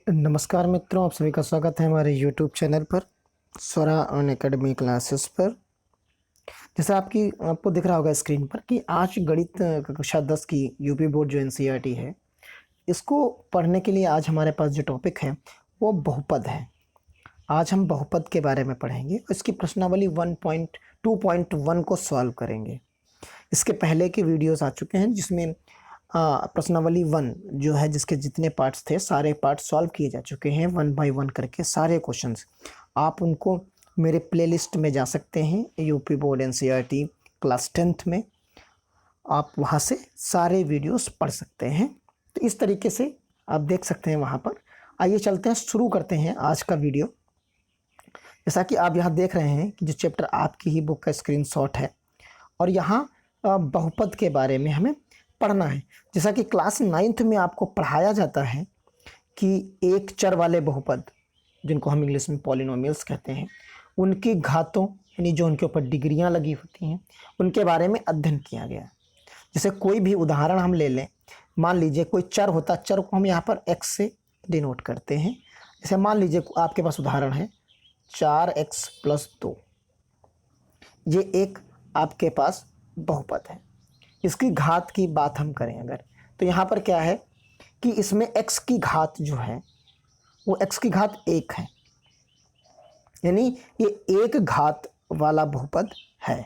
नमस्कार मित्रों, आप सभी का स्वागत है हमारे YouTube चैनल पर स्वरा ऑन एकेडमी क्लासेस पर। जैसा आपको दिख रहा होगा स्क्रीन पर कि आज गणित कक्षा 10 की यूपी बोर्ड जो एनसीईआरटी है, इसको पढ़ने के लिए आज हमारे पास जो टॉपिक है वो बहुपद है। आज हम बहुपद के बारे में पढ़ेंगे। इसकी प्रश्नावली 1.2.1 को सॉल्व करेंगे। इसके पहले के वीडियोस आ चुके हैं जिसमें प्रश्नावली 1 जो है, जिसके जितने पार्ट्स थे सारे पार्ट सॉल्व किए जा चुके हैं 1 बाय 1 करके सारे क्वेश्चंस। आप उनको मेरे प्लेलिस्ट में जा सकते हैं, UP board NCERT class 10th में आप वहाँ से सारे वीडियोस पढ़ सकते हैं। तो इस तरीके से आप देख सकते हैं वहाँ पर। आइए चलते हैं, शुरू करते हैं आज का वीडियो। जैसा कि आप यहाँ देख रहे हैं कि जो चैप्टर आपकी ही बुक का स्क्रीनशॉट है और यहाँ बहुपद के बारे में हमें पढ़ना है। जैसा कि क्लास 9th में आपको पढ़ाया जाता है कि एक चर वाले बहुपद, जिनको हम इंग्लिश में पॉलिनोमियल्स कहते हैं, उनकी घातों यानी जो उनके ऊपर डिग्रियां लगी होती हैं उनके बारे में अध्ययन किया गया। जैसे कोई भी उदाहरण हम ले लें, मान लीजिए कोई चर होता, चर को हम यहाँ पर x से डिनोट करते हैं। जैसे मान लीजिए आपके पास उदाहरण है 4x + 2, ये एक आपके पास बहुपद है। इसकी घात की बात हम करें अगर, तो यहाँ पर क्या है कि इसमें x की घात जो है वो x की घात 1 है, यानी ये एक घात वाला बहुपद है।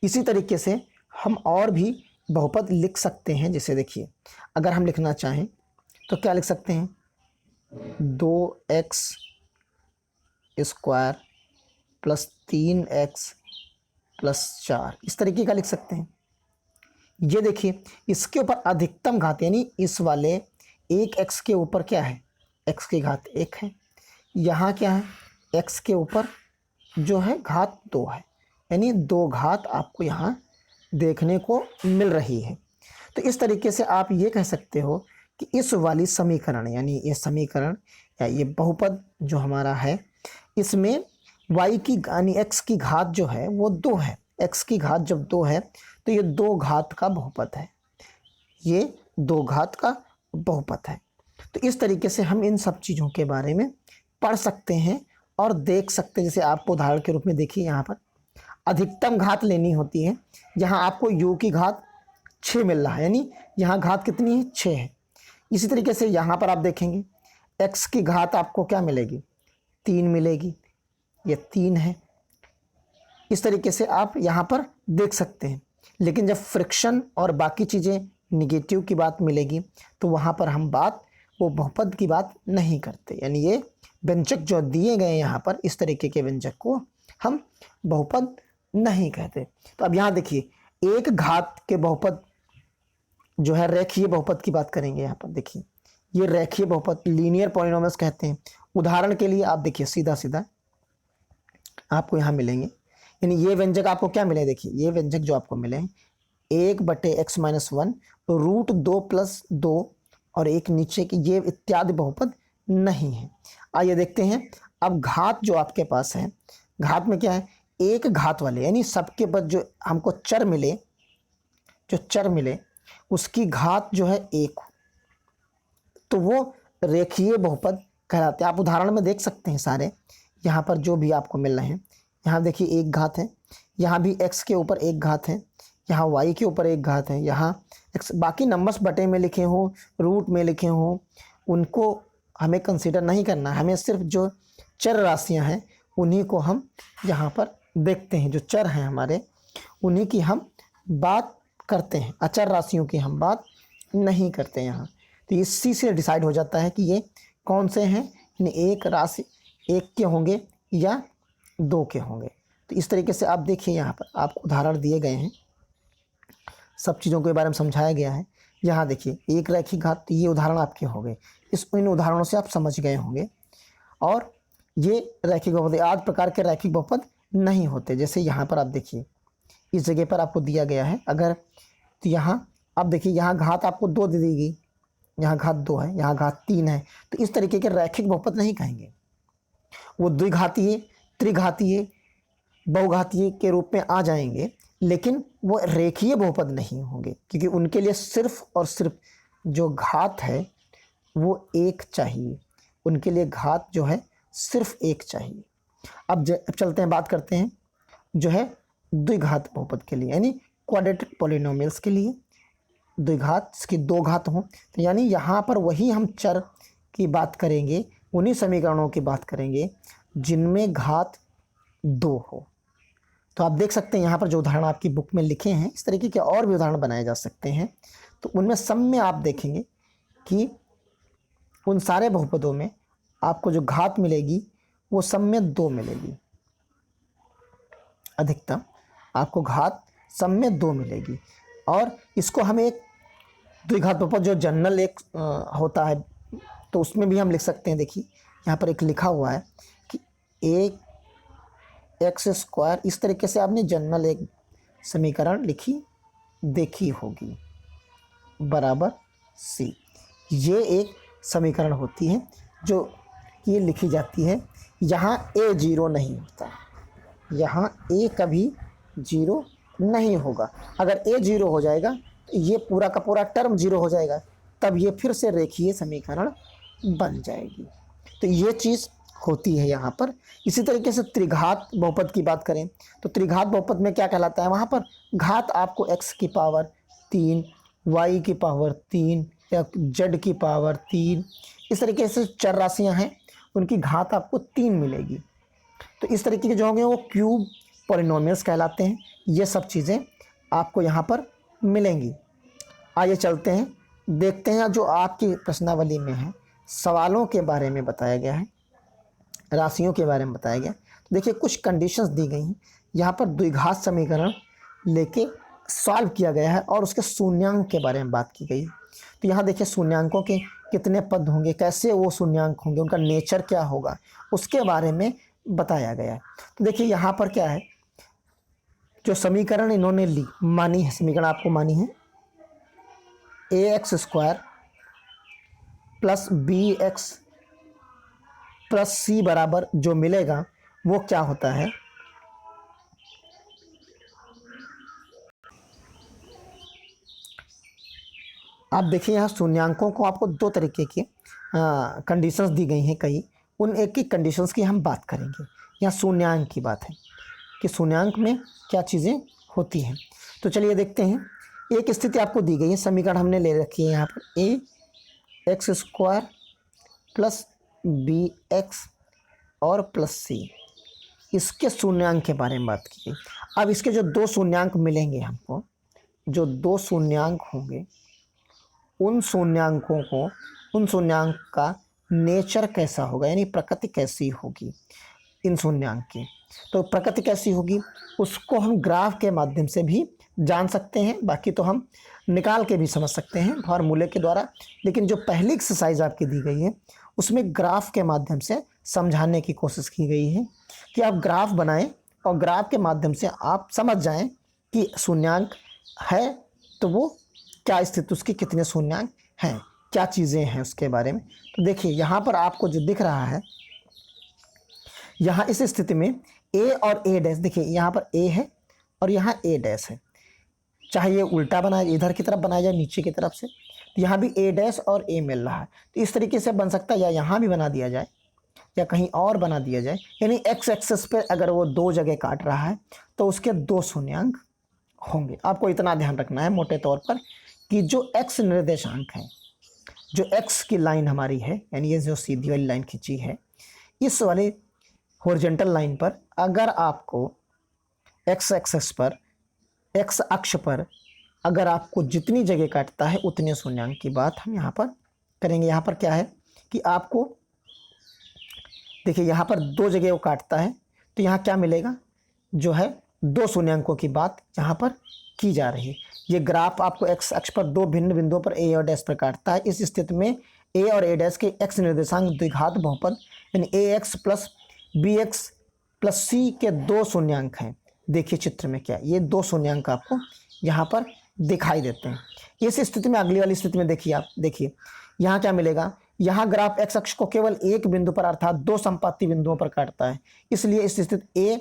इसी तरीके से हम और भी बहुपद लिख सकते हैं। जैसे देखिए, अगर हम लिखना चाहें तो क्या लिख सकते हैं, 2x² + 3x + 4, इस तरीके का लिख सकते हैं। ये देखिए, इसके ऊपर अधिकतम घात यानी इस वाले एक x के ऊपर क्या है, x की घात 1 है। यहाँ क्या है, x के ऊपर जो है घात 2 है, यानी 2 घात आपको यहाँ देखने को मिल रही है। तो इस तरीके से आप ये कह सकते हो कि इस वाली समीकरण यानी ये समीकरण या ये बहुपद जो हमारा है, इसमें y की यानी x की घात जो है वो 2 है। x की घात जब 2 है तो ये 2 घात का बहुपद है, ये 2 घात का बहुपद है। तो इस तरीके से हम इन सब चीज़ों के बारे में पढ़ सकते हैं और देख सकते हैं। जैसे आपको उदाहरण के रूप में देखिए, यहाँ पर अधिकतम घात लेनी होती है। यहाँ आपको u की घात 6 मिल रहा है, यानी यहाँ घात कितनी है, 6 है। इसी तरीके से यहाँ पर आप देखेंगे x की घात आपको क्या मिलेगी, 3 मिलेगी, ये 3 है। इस तरीके से आप यहाँ पर देख सकते हैं। लेकिन जब फ्रिक्शन और बाकी चीज़ें निगेटिव की बात मिलेगी तो वहाँ पर हम बात वो बहुपद की बात नहीं करते, यानी ये व्यंजक जो दिए गए यहाँ पर, इस तरीके के व्यंजक को हम बहुपद नहीं कहते। तो अब यहाँ देखिए, एक घात के बहुपद जो है रेखीय बहुपद की बात करेंगे। यहाँ पर देखिए, ये रेखीय बहुपद लीनियर पॉलिनोमियल्स कहते हैं। उदाहरण के लिए आप देखिए, सीधा सीधा आपको यहाँ मिलेंगे, यानी ये व्यंजक आपको क्या मिले, देखिए ये व्यंजक जो आपको मिले 1/x - 1 √2 + 2 और एक नीचे की, ये इत्यादि बहुपद नहीं है। आइए देखते हैं। अब घात जो आपके पास है, घात में क्या है, एक घात वाले यानी सबके बाद जो हमको चर मिले, जो चर मिले उसकी घात जो है 1, तो वो रेखीय बहुपद कहलाते हैं। आप उदाहरण में देख सकते हैं सारे, यहाँ पर जो भी आपको मिल रहे हैं। यहाँ देखिए एक घात है, यहाँ भी x के ऊपर एक घात है, यहाँ y के ऊपर एक घात है, यहाँ x, बाकी नंबर्स बटे में लिखे हों, रूट में लिखे हों, उनको हमें कंसीडर नहीं करना। हमें सिर्फ जो चर राशियाँ हैं उन्हीं को हम यहाँ पर देखते हैं। जो चर हैं हमारे उन्हीं की हम बात करते हैं, अचर राशियों की हम बात नहीं करते यहाँ। तो इसी से डिसाइड हो जाता है कि ये कौन से हैं, यानी एक राशि 1 के होंगे या 2 के होंगे। तो इस तरीके से आप देखिए, यहाँ पर आपको उदाहरण दिए गए हैं, सब चीज़ों के बारे में समझाया गया है। यहाँ देखिए एक रैखिक घात, ये उदाहरण आपके हो गए। इन उदाहरणों से आप समझ गए होंगे। और ये रैखिक बहुपद, आठ प्रकार के रैखिक बहुपद नहीं होते। जैसे यहाँ पर आप देखिए, इस जगह पर आपको दिया गया है अगर, तो यहाँ आप देखिए, यहाँ घात आपको 2 दे दी गई, यहाँ घात 2 है, यहाँ घात 3 है। तो इस तरीके के रैखिक बहुपद नहीं कहेंगे, वो द्विघातीय, त्रिघातीय, बहुघातीय के रूप में आ जाएंगे, लेकिन वो रेखीय बहुपद नहीं होंगे, क्योंकि उनके लिए सिर्फ और सिर्फ जो घात है वो 1 चाहिए। उनके लिए घात जो है सिर्फ 1 चाहिए। अब चलते हैं, बात करते हैं जो है द्विघात बहुपद के लिए, यानी क्वाड्रेटिक पॉलिनोमियल्स के लिए। द्विघात जिसकी 2 घात हों, तो यानी यहाँ पर वही हम चर की बात करेंगे, उन्हीं समीकरणों की बात करेंगे जिनमें घात 2 हो। तो आप देख सकते हैं यहाँ पर जो उदाहरण आपकी बुक में लिखे हैं, इस तरीके के और भी उदाहरण बनाए जा सकते हैं। तो उनमें सब में आप देखेंगे कि उन सारे बहुपदों में आपको जो घात मिलेगी वो सब में 2 मिलेगी। अधिकतम आपको घात सब में 2 मिलेगी। और इसको हम एक द्विघात बहुपद जो जनरल एक होता है, तो उसमें भी हम लिख सकते हैं। देखिए यहाँ पर एक लिखा हुआ है कि 1x², इस तरीके से आपने जनरल एक समीकरण देखी होगी, बराबर c। ये एक समीकरण होती है जो ये लिखी जाती है। यहाँ a 0 नहीं होता, यहाँ a कभी 0 नहीं होगा। अगर a 0 हो जाएगा तो ये पूरा का पूरा टर्म 0 हो जाएगा, तब ये फिर से रेखीय समीकरण बन जाएगी। तो ये चीज़ होती है यहाँ पर। इसी तरीके से त्रिघात बहुपद की बात करें तो त्रिघात बहुपद में क्या कहलाता है, वहाँ पर घात आपको x की पावर 3, y की पावर 3 या z की पावर 3, इस तरीके से चर राशियाँ हैं, उनकी घात आपको 3 मिलेगी। तो इस तरीके के जो होंगे वो क्यूब पॉलिनोमियल्स कहलाते हैं। ये सब चीज़ें आपको यहाँ पर मिलेंगी। आइए चलते हैं, देखते हैं जो आपकी प्रश्नावली में है, सवालों के बारे में बताया गया है, राशियों के बारे में बताया गया। तो देखिए कुछ कंडीशंस दी गई हैं, यहाँ पर द्विघात समीकरण लेके सॉल्व किया गया है और उसके शून्यांक के बारे में बात की गई है। तो यहाँ देखिए शून्यांकों के कितने पद होंगे, कैसे वो शून्यांक होंगे, उनका नेचर क्या होगा, उसके बारे में बताया गया है। तो देखिए यहाँ पर क्या है, जो समीकरण इन्होंने मानी है, समीकरण आपको मानी है, ax² plus bx plus c बराबर जो मिलेगा वो क्या होता है, आप देखिए यहाँ शून्यांकों को आपको 2 तरीके की कंडीशंस दी गई हैं कई, उन एक ही कंडीशंस की हम बात करेंगे। यहाँ शून्यांक की बात है कि शून्यांक में क्या चीज़ें होती हैं। तो चलिए देखते हैं। एक स्थिति आपको दी गई है, समीकरण हमने ले रखी है यहाँ पर ax² प्लस bx और प्लस c, इसके शून्यांक के बारे में बात की गई। अब इसके जो 2 शून्यांक मिलेंगे हमको, जो 2 शून्यांक होंगे, उन शून्यांक का नेचर कैसा होगा, यानी प्रकृति कैसी होगी इन शून्यांक की। तो प्रकृति कैसी होगी उसको हम ग्राफ के माध्यम से भी जान सकते हैं, बाकी तो हम निकाल के भी समझ सकते हैं फॉर्मूले के द्वारा। लेकिन जो पहली एक्सरसाइज आपकी दी गई है उसमें ग्राफ के माध्यम से समझाने की कोशिश की गई है कि आप ग्राफ बनाएं और ग्राफ के माध्यम से आप समझ जाएं कि शून्यांक है तो वो क्या स्थिति, उसकी कितने शून्यांक हैं, क्या चीज़ें हैं उसके बारे में। तो देखिए यहाँ पर आपको जो दिख रहा है, यहाँ इस स्थिति में a और a', देखिए यहाँ पर a है और यहाँ a' है, चाहे ये उल्टा बनाया, इधर की तरफ बनाया जाए नीचे की तरफ से, तो यहाँ भी a' और a मिल रहा है। तो इस तरीके से बन सकता है, या यहाँ भी बना दिया जाए या कहीं और बना दिया जाए, यानी x एक्सिस पे अगर वो 2 जगह काट रहा है तो उसके 2 शून्यांक होंगे। आपको इतना ध्यान रखना है मोटे तौर पर कि जो x निर्देशांक है, जो x की लाइन हमारी है, यानी ये जो सीधी वाली लाइन खींची है, इस वाले हॉरिजॉन्टल लाइन पर अगर आपको x एक्सिस पर, x अक्ष पर अगर आपको जितनी जगह काटता है उतने शून्यांक की बात हम यहाँ पर करेंगे। यहाँ पर क्या है कि आपको देखिए यहाँ पर 2 जगह वो काटता है, तो यहाँ क्या मिलेगा, जो है 2 शून्यांकों की बात यहाँ पर की जा रही है। ये ग्राफ आपको x अक्ष पर 2 भिन्न बिंदुओं पर a और डैश पर काटता है। इस स्थिति में a और a' के x निर्देशांक द्विघात बहुपद यानी ax plus bx plus c के 2 शून्यांक हैं। देखिए चित्र में क्या, ये 2 शून्यांक आपको यहाँ पर दिखाई देते हैं। इस स्थिति में अगली वाली स्थिति में देखिए, आप देखिए यहाँ क्या मिलेगा, यहाँ ग्राफ x अक्ष को केवल एक बिंदु पर अर्थात 2 संपाती बिंदुओं पर काटता है, इसलिए इस स्थिति a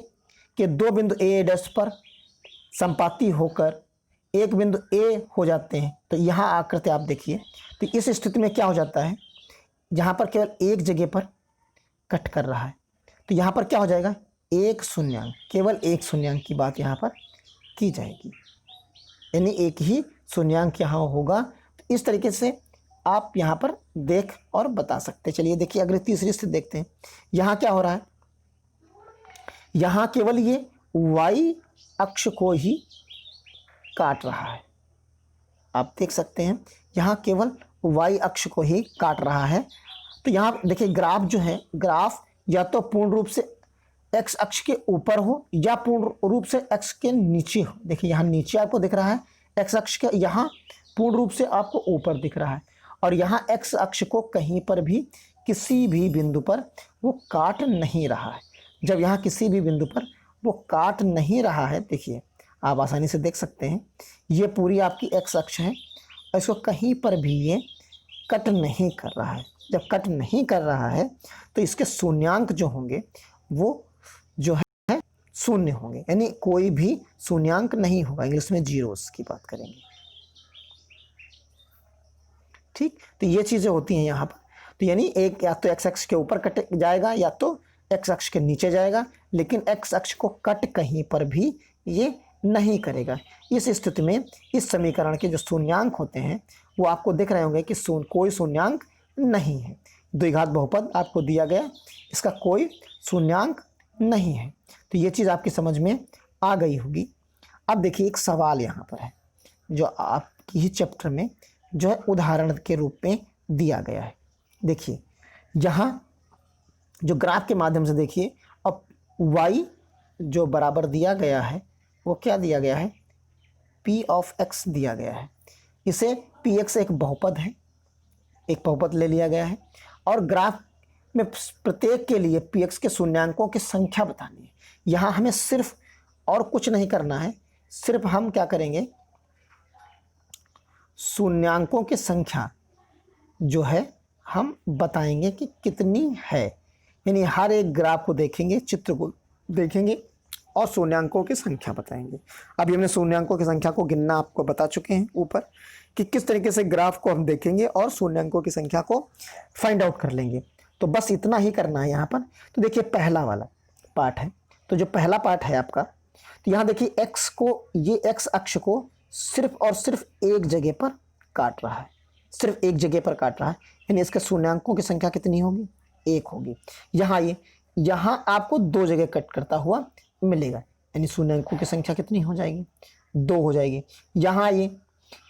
के 2 बिंदु a' पर संपाती होकर एक बिंदु a हो जाते हैं। तो यहाँ आकृति आप देखिए, तो इस स्थिति में क्या हो जाता है, यहाँ पर केवल एक जगह पर कट कर रहा है, तो यहाँ पर क्या हो जाएगा, एक शून्यांक, केवल एक शून्यांक की बात यहाँ पर की जाएगी, यानी एक ही शून्यांक यहाँ होगा। तो इस तरीके से आप यहाँ पर देख और बता सकते हैं। चलिए देखिए अगली तीसरी स्थिति देखते हैं। यहाँ क्या हो रहा है, यहाँ केवल ये y अक्ष को ही काट रहा है। आप देख सकते हैं यहाँ केवल y अक्ष को ही काट रहा है। तो यहाँ देखिए ग्राफ जो है, ग्राफ या तो पूर्ण रूप से x अक्ष के ऊपर हो या पूर्ण रूप से x के नीचे हो। देखिए यहाँ नीचे आपको दिख रहा है x अक्ष के, यहाँ पूर्ण रूप से आपको ऊपर दिख रहा है, और यहाँ x अक्ष को कहीं पर भी किसी भी बिंदु पर वो काट नहीं रहा है। जब यहाँ किसी भी बिंदु पर वो काट नहीं रहा है, देखिए आप आसानी से देख सकते हैं ये पूरी आपकी x अक्ष है, इसको कहीं पर भी ये कट नहीं कर रहा है। जब कट नहीं कर रहा है तो इसके शून्यांक जो होंगे वो जो है शून्य होंगे, यानी कोई भी शून्यांक नहीं होगा, इंग्लिश में जीरोस की बात करेंगे। ठीक, तो ये चीजें होती हैं यहाँ पर। तो यानी एक या तो एक्स अक्ष के ऊपर कट जाएगा या तो एक्स अक्ष के नीचे जाएगा, लेकिन एक्स अक्ष को कट कहीं पर भी ये नहीं करेगा। इस स्थिति में इस समीकरण के जो शून्यांक होते हैं वो आपको दिख रहे होंगे कि कोई शून्यांक नहीं है। द्विघात बहुपद आपको दिया गया, इसका कोई शून्यांक नहीं है। तो ये चीज़ आपकी समझ में आ गई होगी। अब देखिए एक सवाल यहाँ पर है जो आपकी ही चैप्टर में जो है उदाहरण के रूप में दिया गया है। देखिए यहाँ जो ग्राफ के माध्यम से देखिए, अब y जो बराबर दिया गया है वो क्या दिया गया है, p ऑफ x दिया गया है। इसे px एक बहुपद है, एक बहुपद ले लिया गया है, और ग्राफ में प्रत्येक के लिए px के शून्यांकों की संख्या बतानी है। यहाँ हमें सिर्फ और कुछ नहीं करना है, सिर्फ हम क्या करेंगे, शून्यांकों की संख्या जो है हम बताएंगे कि कितनी है। यानी हर एक ग्राफ को देखेंगे, चित्र को देखेंगे और शून्यांकों की संख्या बताएंगे। अभी हमने शून्यांकों की संख्या को गिनना आपको बता चुके हैं ऊपर कि किस तरीके से ग्राफ को हम देखेंगे और शून्यांकों की संख्या को फाइंड आउट कर लेंगे। तो बस इतना ही करना है यहाँ पर। तो देखिए पहला वाला पार्ट है, तो जो पहला पार्ट है आपका, तो यहाँ देखिए एक्स को, ये एक्स अक्ष को सिर्फ और सिर्फ एक जगह पर काट रहा है, सिर्फ एक जगह पर काट रहा है, यानी इसके शून्यांकों की संख्या कितनी होगी, एक होगी। यहाँ ये, यहाँ आपको दो जगह कट करता हुआ मिलेगा, यानी शून्यांकों की संख्या कितनी हो जाएगी, दो हो जाएगी। यहाँ ये,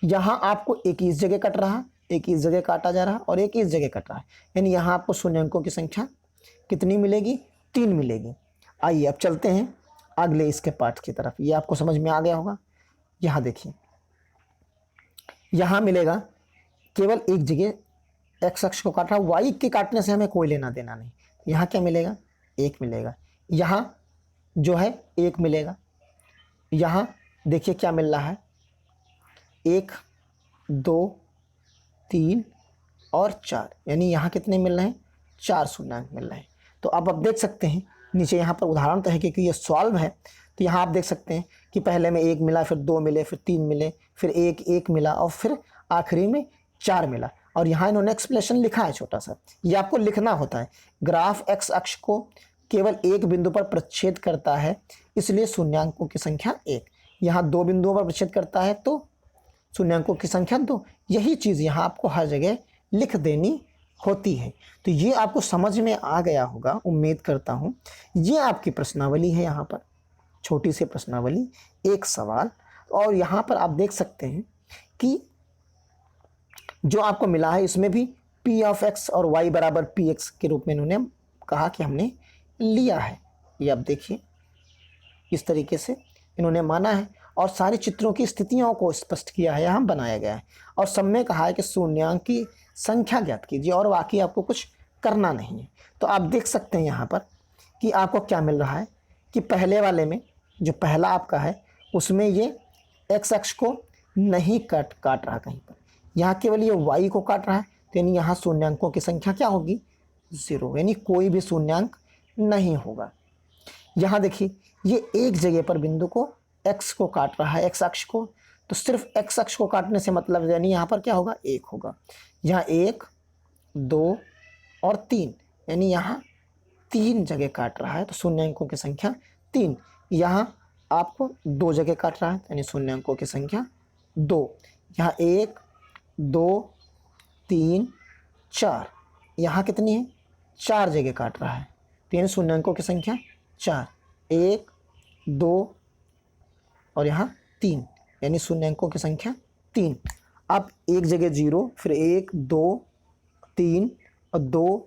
यहाँ आपको एक इस जगह कट रहा, एक इस जगह काटा जा रहा और एक इस जगह कट रहा है, यानी यहाँ आपको शून्यांकों की संख्या कितनी मिलेगी, तीन मिलेगी। आइए अब चलते हैं अगले इसके पार्ट की तरफ। ये आपको समझ में आ गया होगा। यहाँ देखिए, यहाँ मिलेगा केवल एक जगह एक्स अक्ष को काट रहा, वाई के काटने से हमें कोई लेना देना नहीं। यहाँ क्या मिलेगा, एक मिलेगा। यहाँ जो है एक मिलेगा। यहाँ देखिए क्या मिल रहा है, एक, दो, तीन और चार, यानी यहाँ कितने मिल रहे हैं, चार शून्यांक मिल रहे हैं। तो अब देख सकते हैं नीचे यहाँ पर उदाहरण तो है क्योंकि ये सॉल्व है, तो यहाँ आप देख सकते हैं कि पहले में एक मिला, फिर दो मिले, फिर तीन मिले, फिर एक मिला और फिर आखिरी में चार मिला। और यहाँ इन्होंने एक्सप्लेनेशन लिखा है छोटा सा, ये आपको लिखना होता है। ग्राफ एक्स अक्ष को केवल एक बिंदु पर प्रच्छेद करता है, इसलिए शून्यांकों की संख्या एक। यहाँ दो बिंदुओं पर प्रच्छेद करता है तो शून्यांकों की संख्या दो। यही चीज़ यहाँ आपको हर जगह लिख देनी होती है। तो ये आपको समझ में आ गया होगा, उम्मीद करता हूँ। ये आपकी प्रश्नावली है, यहाँ पर छोटी सी प्रश्नावली, एक सवाल। और यहाँ पर आप देख सकते हैं कि जो आपको मिला है इसमें भी p ऑफ x और y बराबर px के रूप में इन्होंने कहा कि हमने लिया है। ये आप देखिए इस तरीके से इन्होंने माना है और सारे चित्रों की स्थितियों को स्पष्ट किया है, यहाँ बनाया गया है। और सब में कहा है कि शून्यांक की संख्या ज्ञात कीजिए और बाकी आपको कुछ करना नहीं है। तो आप देख सकते हैं यहाँ पर कि आपको क्या मिल रहा है कि पहले वाले में जो पहला आपका है उसमें ये एक्स अक्ष को नहीं काट रहा कहीं पर, यहाँ केवल ये वाई को काट रहा है, तो यानी यहाँ शून्यांकों की संख्या क्या होगी, जीरो, यानी कोई भी शून्यांक नहीं होगा। यहाँ देखिए ये एक जगह पर बिंदु को एक्स को काट रहा है, एक्स अक्ष को, तो सिर्फ एक्स अक्ष को काटने से मतलब यानी यहाँ पर क्या होगा, एक होगा। यहाँ एक, दो, और 3, यानी यहाँ 3 जगह काट रहा है तो शून्य अंकों की संख्या 3। यहाँ आपको 2 जगह काट रहा है यानी शून्य अंकों की संख्या 2। यहाँ 1 2 3 4, यहाँ कितनी है 4 जगह काट रहा है तो यानी शून्य अंकों की संख्या 4, 1 2 और यहाँ 3, यानी शून्य अंकों की संख्या 3। अब एक जगह 0, फिर 1 2 3 और 2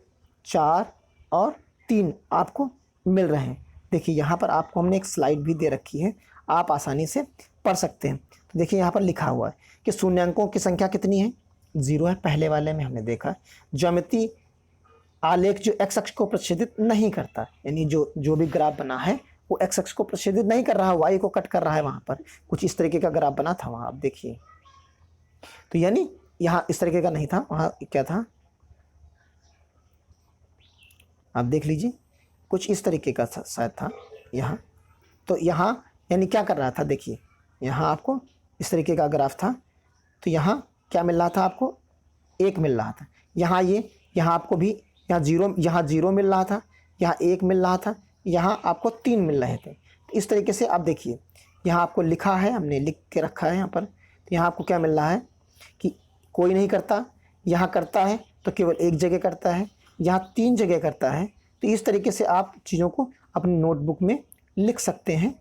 4 और 3 आपको मिल रहे हैं। देखिए यहाँ पर आपको हमने एक स्लाइड भी दे रखी है, आप आसानी से पढ़ सकते हैं। तो देखिए यहाँ पर लिखा हुआ है कि शून्य अंकों की संख्या कितनी है 0 है, पहले वाले में हमने देखा। ज्यामिति आलेख जो एक्स अक्ष को प्रक्षेपित नहीं करता, यानी जो भी ग्राफ बना है वो एक्स अक्ष को प्रक्षेपित नहीं कर रहा है, वाई को कट कर रहा है। वहाँ पर कुछ इस तरीके का ग्राफ बना था वहाँ, आप देखिए। तो यानी यहाँ इस तरीके का नहीं था, वहाँ क्या था आप देख लीजिए, कुछ इस तरीके का शायद था यहाँ। तो यहाँ यानी क्या कर रहा था, देखिए यहाँ आपको इस तरीके का ग्राफ था। तो यहाँ क्या मिल रहा था आपको 1 मिल रहा था। यहाँ आपको भी यहाँ 0 मिल रहा था, यहाँ 1 मिल रहा था, यहाँ आपको 3 मिल रहे थे। तो इस तरीके से आप देखिए यहाँ आपको लिखा है, हमने लिख के रखा है यहाँ पर। तो यहाँ आपको क्या मिल रहा है कि कोई नहीं करता, यहाँ करता है तो केवल 1 जगह करता है, यहाँ 3 जगह करता है। तो इस तरीके से आप चीज़ों को अपनी नोटबुक में लिख सकते हैं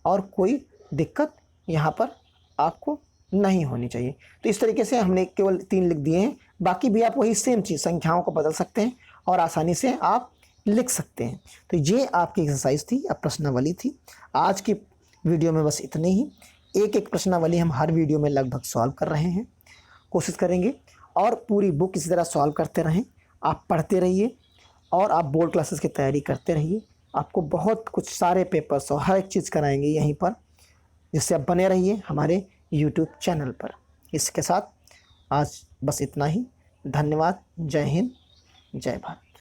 और कोई दिक्कत यहाँ पर आपको नहीं होनी चाहिए। तो इस तरीके से हमने केवल 3 लिख दिए हैं, बाकी भी आप वही सेम चीज़ संख्याओं को बदल सकते हैं और आसानी से आप लिख सकते हैं। तो ये आपकी एक्सरसाइज थी, अब प्रश्नावली थी। आज की वीडियो में बस इतने ही। एक प्रश्नावली हम हर वीडियो में लगभग सॉल्व कर रहे हैं, कोशिश करेंगे और पूरी बुक इसी तरह सॉल्व करते रहें। आप पढ़ते रहिए और आप बोर्ड क्लासेस की तैयारी करते रहिए। आपको बहुत कुछ सारे पेपर्स और हर एक चीज़ कराएंगे यहीं पर, जिससे आप बने रहिए हमारे यूट्यूब चैनल पर। इसके साथ आज बस इतना ही। धन्यवाद। जय हिंद, जय भारत।